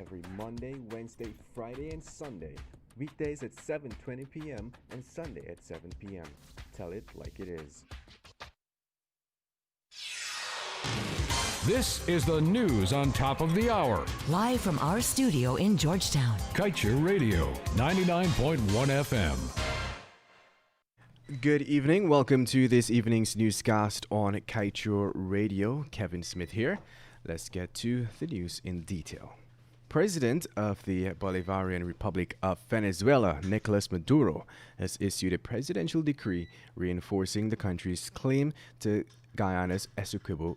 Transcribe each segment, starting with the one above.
every Monday, Wednesday, Friday, and Sunday. Weekdays at 7:20 p.m. and Sunday at 7 p.m. Tell it like it is. This is the news on top of the hour. Live from our studio in Georgetown. Kaieteur Radio, 99.1 FM. Good evening. Welcome to this evening's newscast on Kaieteur Radio. Kevin Smith here. Let's get to the news in detail. President of the Bolivarian Republic of Venezuela, Nicolas Maduro, has issued a presidential decree reinforcing the country's claim to Guyana's Essequibo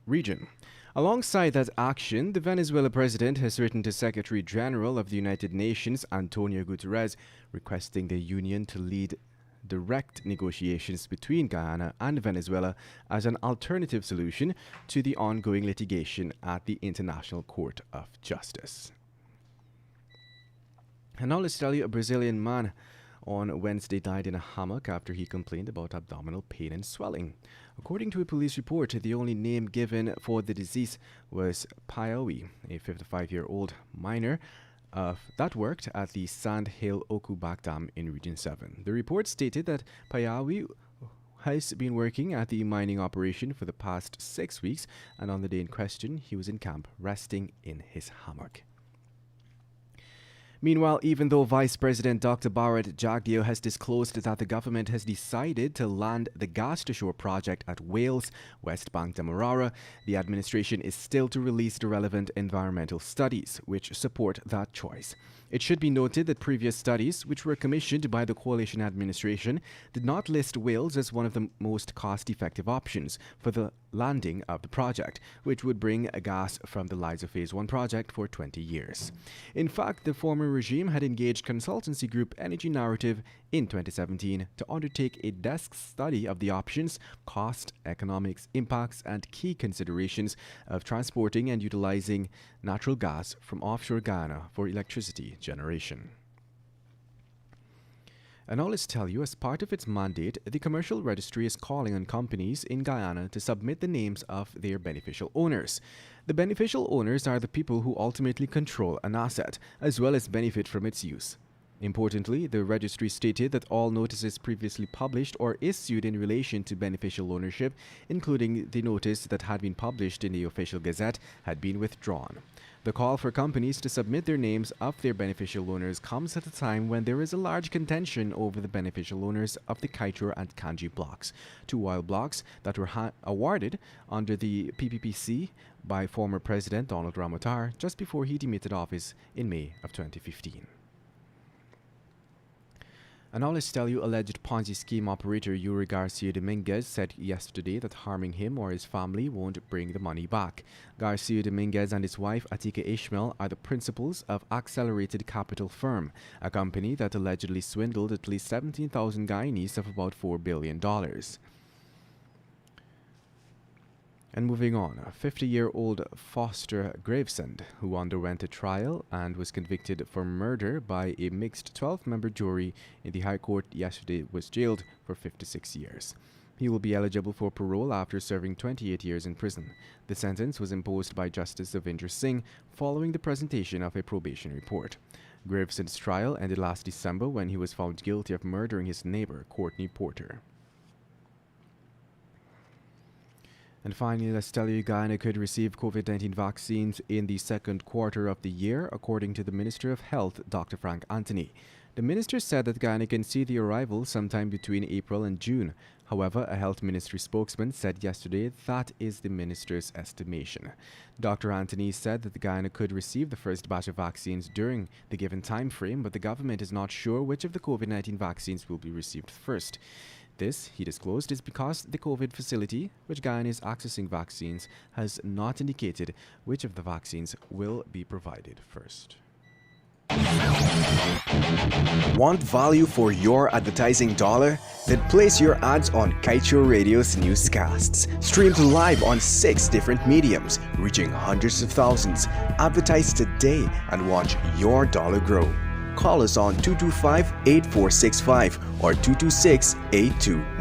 region. Alongside that action, the Venezuela president has written to Secretary General of the United Nations, Antonio Guterres, requesting the union to lead direct negotiations between Guyana and Venezuela as an alternative solution to the ongoing litigation at the International Court of Justice. And now let's tell you, a Brazilian man on Wednesday died in a hammock after he complained about abdominal pain and swelling. According to a police report, the only name given for the disease was Piaui, a 55-year-old miner that worked at the Sand Hill Okubak Dam in Region 7. The report stated that Piaui has been working at the mining operation for the past 6 weeks, and on the day in question, he was in camp resting in his hammock. Meanwhile, even though Vice President Dr. Bharat Jagdeo has disclosed that the government has decided to land the gas-to-shore project at Wales, West Bank Demerara, the administration is still to release the relevant environmental studies which support that choice. It should be noted that previous studies, which were commissioned by the coalition administration, did not list Wales as one of the most cost-effective options for the landing of the project, which would bring gas from the Liza Phase 1 project for 20 years. In fact, the former regime had engaged consultancy group Energy Narrative in 2017 to undertake a desk study of the options, cost, economics, impacts, and key considerations of transporting and utilizing natural gas from offshore Guyana for electricity generation. And now let's tell you, as part of its mandate, the Commercial Registry is calling on companies in Guyana to submit the names of their beneficial owners. The beneficial owners are the people who ultimately control an asset, as well as benefit from its use. Importantly, the registry stated that all notices previously published or issued in relation to beneficial ownership, including the notice that had been published in the official gazette, had been withdrawn. The call for companies to submit their names of their beneficial owners comes at a time when there is a large contention over the beneficial owners of the Kaieteur and Kanji blocks, two oil blocks that were awarded under the PPPC by former President Donald Ramotar just before he demitted office in May of 2015. And now let's tell you, alleged Ponzi scheme operator Yuri Garcia Dominguez said yesterday that harming him or his family won't bring the money back. Garcia Dominguez and his wife Atika Ishmael are the principals of Accelerated Capital Firm, a company that allegedly swindled at least 17,000 Guyanese of about $4 billion. And moving on, a 50-year-old Foster Gravesend, who underwent a trial and was convicted for murder by a mixed 12-member jury in the High Court yesterday, was jailed for 56 years. He will be eligible for parole after serving 28 years in prison. The sentence was imposed by Justice Savinder Singh following the presentation of a probation report. Gravesend's trial ended last December when he was found guilty of murdering his neighbor, Courtney Porter. And finally, let's tell you, Guyana could receive COVID-19 vaccines in the second quarter of the year, according to the Minister of Health, Dr. Frank Anthony. The minister said that Guyana can see the arrival sometime between April and June. However, a health ministry spokesman said yesterday that is the minister's estimation. Dr. Anthony said that Guyana could receive the first batch of vaccines during the given time frame, but the government is not sure which of the COVID-19 vaccines will be received first. This, he disclosed, is because the COVID facility, which Guyana is accessing vaccines, has not indicated which of the vaccines will be provided first. Want value for your advertising dollar? Then place your ads on Kaieteur Radio's newscasts. Streamed live on 6 different mediums, reaching hundreds of thousands. Advertise today and watch your dollar grow. Call us on 225-8465 or 226-821.